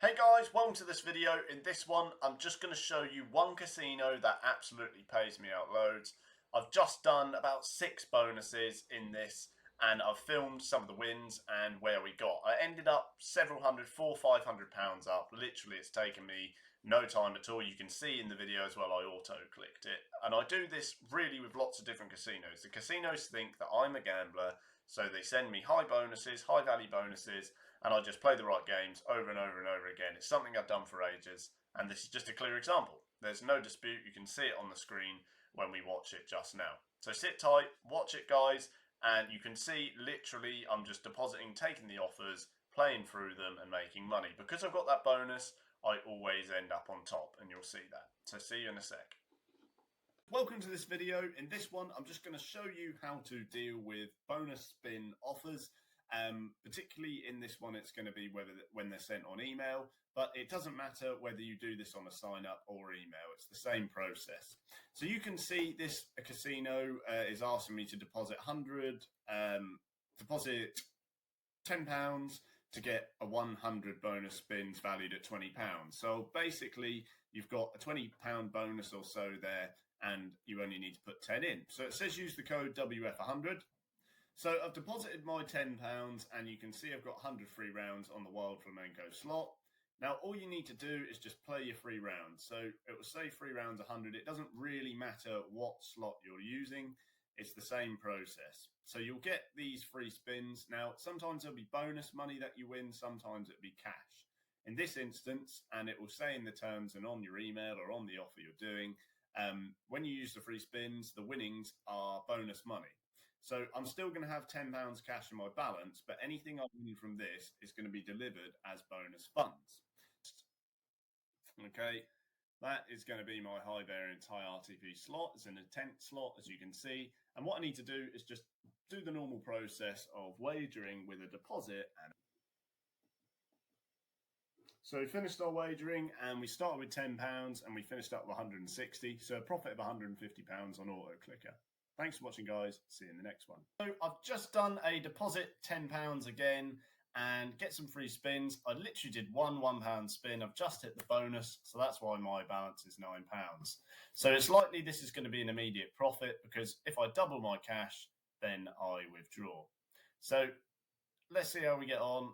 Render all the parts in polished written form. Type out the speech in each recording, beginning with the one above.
Hey guys, welcome to this video. In this one, I'm just going to show you one casino that absolutely pays me out loads. I've just done about 6 bonuses in this and I've filmed some of the wins and where we got. I ended up several hundred, £400–500 up. Literally, it's taken me no time at all. You can see in the video as well, I auto-clicked it. And I do this really with lots of different casinos. The casinos think that I'm a gambler, so they send me high bonuses, high value bonuses, and I just play the right games over and over and over again. It's something I've done for ages, and this is just a clear example. There's no dispute. You can see it on the screen when we watch it just now. So sit tight, watch it guys, and you can see literally I'm just depositing, taking the offers, playing through them and making money. Because I've got that bonus, I always end up on top, and you'll see that. So see you in a sec. Welcome to this video. In this one, I'm just going to show you how to deal with bonus spin offers. Particularly in this one, it's going to be when they're sent on email, but it doesn't matter whether you do this on a sign up or email. It's the same process. So you can see this casino is asking me to deposit deposit £10 to get a 100 bonus spins valued at £20. So basically, you've got a £20 bonus or so there, and you only need to put 10 in. So it says use the code WF100. So I've deposited my £10 and you can see I've got 100 free rounds on the Wild Flamenco slot. Now, all you need to do is just play your free rounds. So it will say free rounds 100. It doesn't really matter what slot you're using. It's the same process. So you'll get these free spins. Now, sometimes there'll be bonus money that you win. Sometimes it'll be cash. In this instance, and it will say in the terms and on your email or on the offer you're doing, when you use the free spins, the winnings are bonus money. So I'm still going to have £10 cash in my balance, but anything I win from this is going to be delivered as bonus funds. Okay, that is going to be my high variance high RTP slot. It's an intent slot, as you can see. And what I need to do is just do the normal process of wagering with a deposit. So we finished our wagering and we started with £10 and we finished up with 160. So a profit of £150 on auto clicker. Thanks for watching, guys. See you in the next one. So I've just done a deposit £10 again and get some free spins. I literally did one £1 spin. I've just hit the bonus, so that's why my balance is £9. So it's likely this is going to be an immediate profit because if I double my cash, then I withdraw. So let's see how we get on.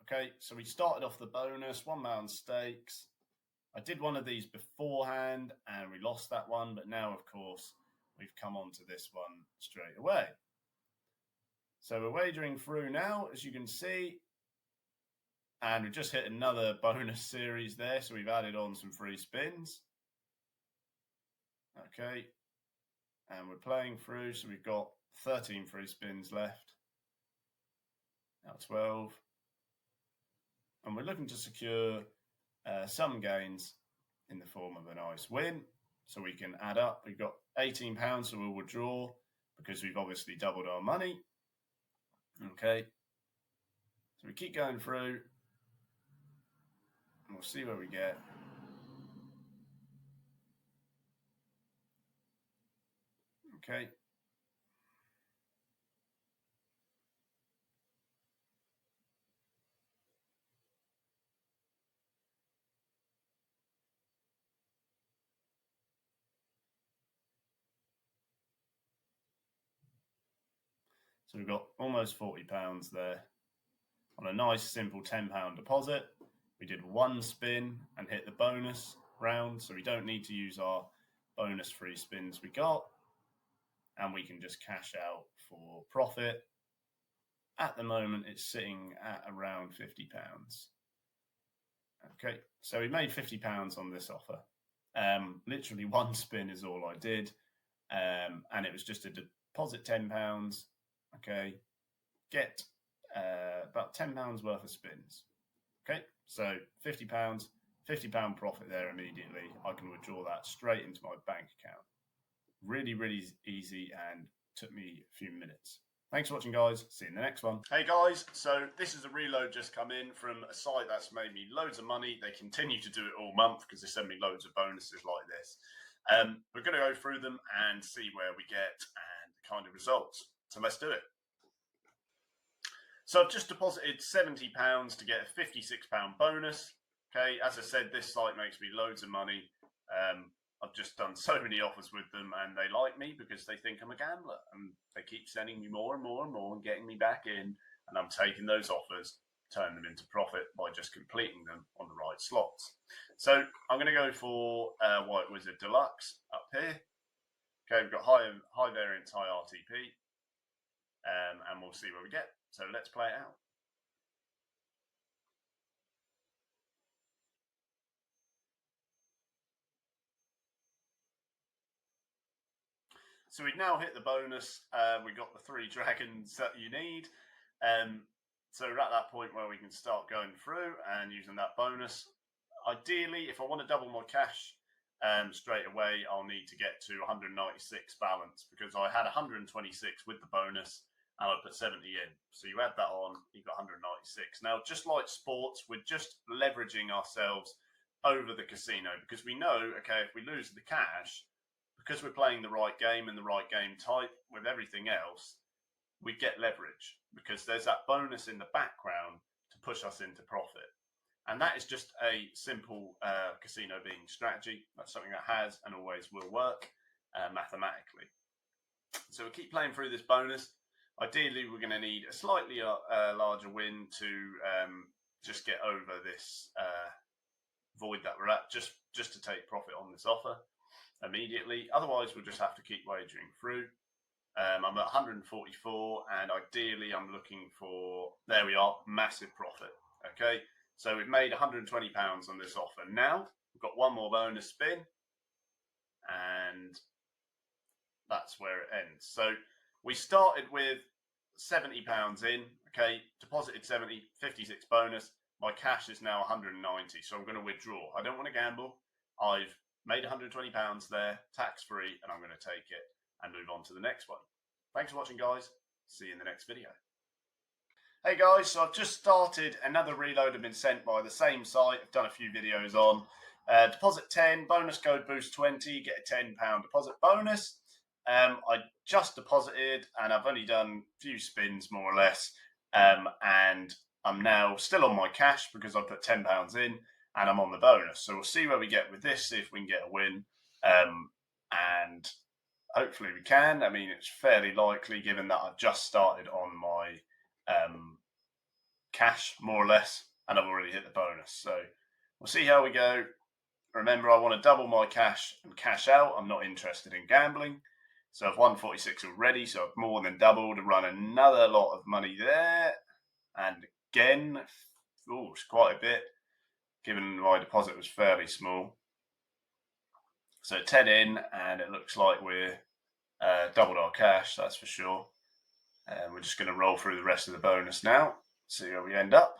Okay, so we started off the bonus, £1 stakes. I did one of these beforehand and we lost that one, but now, of course, we've come on to this one straight away. So we're wagering through now, as you can see. And we've just hit another bonus series there. So we've added on some free spins. Okay. And we're playing through. So we've got 13 free spins left. Now 12. And we're looking to secure some gains in the form of a nice win. So we can add up. We've got £18, so we'll withdraw because we've obviously doubled our money. Okay. So we keep going through and we'll see where we get. Okay. So we've got almost £40 there on a nice simple £10 deposit. We did one spin and hit the bonus round, so we don't need to use our bonus free spins we got, and we can just cash out for profit. At the moment, it's sitting at around £50. Okay, so we made £50 on this offer. Literally one spin is all I did, and it was just a deposit £10. Okay, get about £10 worth of spins. Okay, so £50, £50 profit there immediately. I can withdraw that straight into my bank account. Really, really easy and took me a few minutes. Thanks for watching, guys. See you in the next one. Hey, guys. So this is a reload just come in from a site that's made me loads of money. They continue to do it all month because they send me loads of bonuses like this. We're going to go through them and see where we get and the kind of results. So let's do it. So I've just deposited £70 to get a £56 bonus. Okay, as I said, this site makes me loads of money. I've just done so many offers with them, and they like me because they think I'm a gambler, and they keep sending me more and more and more and getting me back in, and I'm taking those offers, turn them into profit by just completing them on the right slots. So I'm going to go for White Wizard Deluxe up here. Okay, we've got high variance, high RTP, and we'll see where we get. So let's play it out. So we've now hit the bonus. We got the 3 dragons that you need. So we're at that point where we can start going through and using that bonus. Ideally, if I want to double my cash straight away, I'll need to get to 196 balance, because I had 126 with the bonus and I put 70 in. So you add that on, you've got 196. Now, just like sports, we're just leveraging ourselves over the casino, because we know, okay, if we lose the cash, because we're playing the right game and the right game type with everything else, we get leverage because there's that bonus in the background to push us into profit. And that is just a simple casino being strategy. That's something that has and always will work mathematically. So we'll keep playing through this bonus. Ideally, we're going to need a slightly larger win to just get over this void that we're at, just to take profit on this offer immediately. Otherwise, we'll just have to keep wagering through. I'm at 144, and ideally I'm looking for, there we are, massive profit. Okay, so we've made £120 on this offer. Now we've got one more bonus spin, and that's where it ends. So we started with £70 in, okay, deposited 70, 56 bonus. My cash is now 190, so I'm going to withdraw. I don't want to gamble. I've made £120 there, tax-free, and I'm going to take it and move on to the next one. Thanks for watching, guys. See you in the next video. Hey guys, so I've just started another reload. I've been sent by the same site. I've done a few videos on. Deposit 10, bonus code boost 20, get a £10 deposit bonus. I just deposited, and I've only done a few spins more or less, and I'm now still on my cash because I put £10 in, and I'm on the bonus. So we'll see where we get with this, see if we can get a win, and hopefully we can. I mean, it's fairly likely given that I've just started on my cash, more or less, and I've already hit the bonus. So we'll see how we go. Remember, I want to double my cash and cash out. I'm not interested in gambling. So I've 146 already, so I've more than doubled and run another lot of money there. And again, it's quite a bit, given my deposit was fairly small. So 10 in, and it looks like we're doubled our cash, that's for sure. And we're just going to roll through the rest of the bonus now, see where we end up.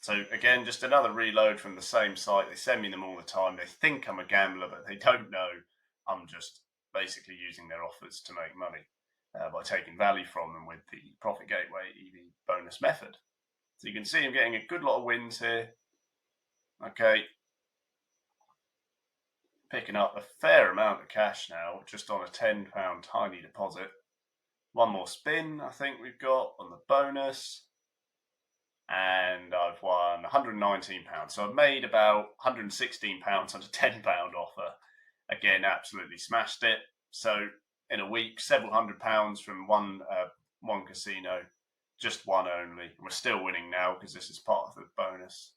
So again, just another reload from the same site. They send me them all the time. They think I'm a gambler, but they don't know I'm just basically using their offers to make money by taking value from them with the Profit Gateway EV bonus method. So you can see I'm getting a good lot of wins here. Okay. Picking up a fair amount of cash now, just on a £10 tiny deposit. One more spin, I think we've got on the bonus. And I've won £119. So I've made about £116 on a £10 offer. Again, absolutely smashed it. So in a week, several £100s from one casino, just one only. We're still winning now because this is part of the bonus,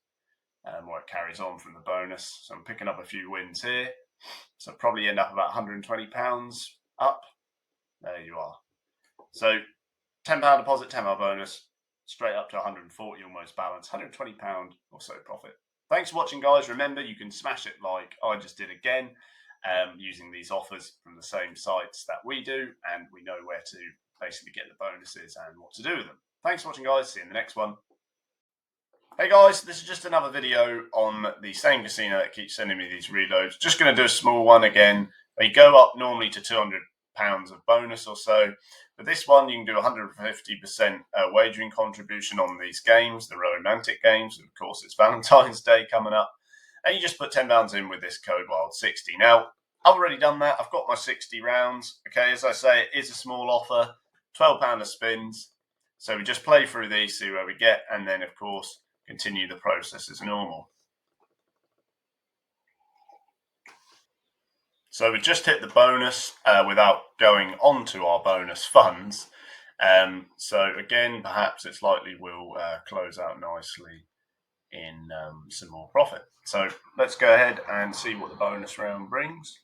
where it carries on from the bonus. So I'm picking up a few wins here. So I'll probably end up about £120 up. There you are. So £10 deposit, £10 bonus, straight up to 140 almost balance, £120 or so profit. Thanks for watching, guys. Remember, you can smash it like I just did again, using these offers from the same sites that we do, and we know where to basically get the bonuses and what to do with them. Thanks for watching, guys. See you in the next one. Hey guys, this is just another video on the same casino that keeps sending me these reloads. Just going to do a small one again. They go up normally to £200 of bonus or so. But this one, you can do 150% wagering contribution on these games, the romantic games. Of course, it's Valentine's Day coming up. And you just put £10 in with this code WILD60. Now, I've already done that. I've got my 60 rounds. Okay, as I say, it is a small offer. £12 of spins. So we just play through these, see where we get, and then of course continue the process as normal. So we just hit the bonus without going on to our bonus funds. So again, perhaps it's likely we'll close out nicely in some more profit. So let's go ahead and see what the bonus round brings,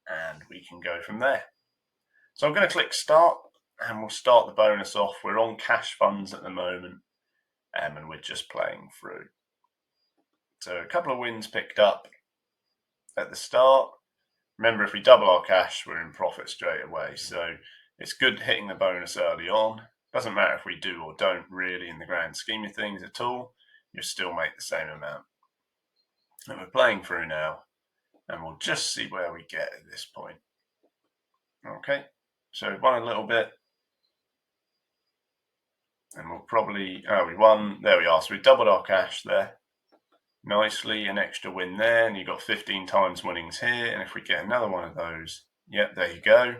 and we can go from there. So I'm going to click start, and we'll start the bonus off. We're on cash funds at the moment, and we're just playing through. So a couple of wins picked up at the start. Remember, if we double our cash, we're in profit straight away. So it's good hitting the bonus early on. Doesn't matter if we do or don't really in the grand scheme of things at all. You'll still make the same amount. And we're playing through now, and we'll just see where we get at this point. Okay, so we won a little bit. And we'll probably, we won, there we are. So we doubled our cash there. Nicely, an extra win there, and you've got 15 times winnings here. And if we get another one of those, yep, there you go.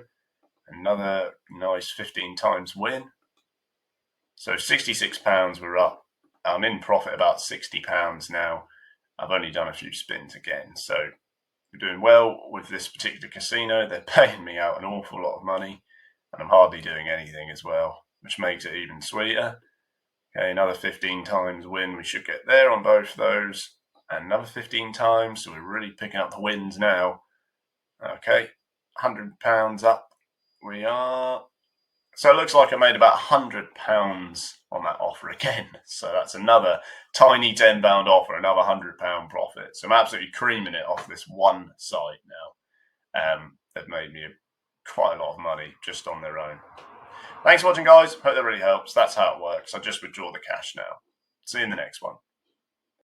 Another nice 15 times win. So £66 we're up. I'm in profit about £60 now. I've only done a few spins again. So we're doing well with this particular casino. They're paying me out an awful lot of money, and I'm hardly doing anything as well, which makes it even sweeter. Okay, another 15 times win. We should get there on both those. And another 15 times. So we're really picking up the wins now. Okay, £100 up we are. So it looks like I made about £100 on that offer again. So that's another tiny £10 offer, another £100 profit. So I'm absolutely creaming it off this one site now. They've made me quite a lot of money just on their own. Thanks for watching, guys. Hope that really helps. That's how it works. I just withdraw the cash now. See you in the next one.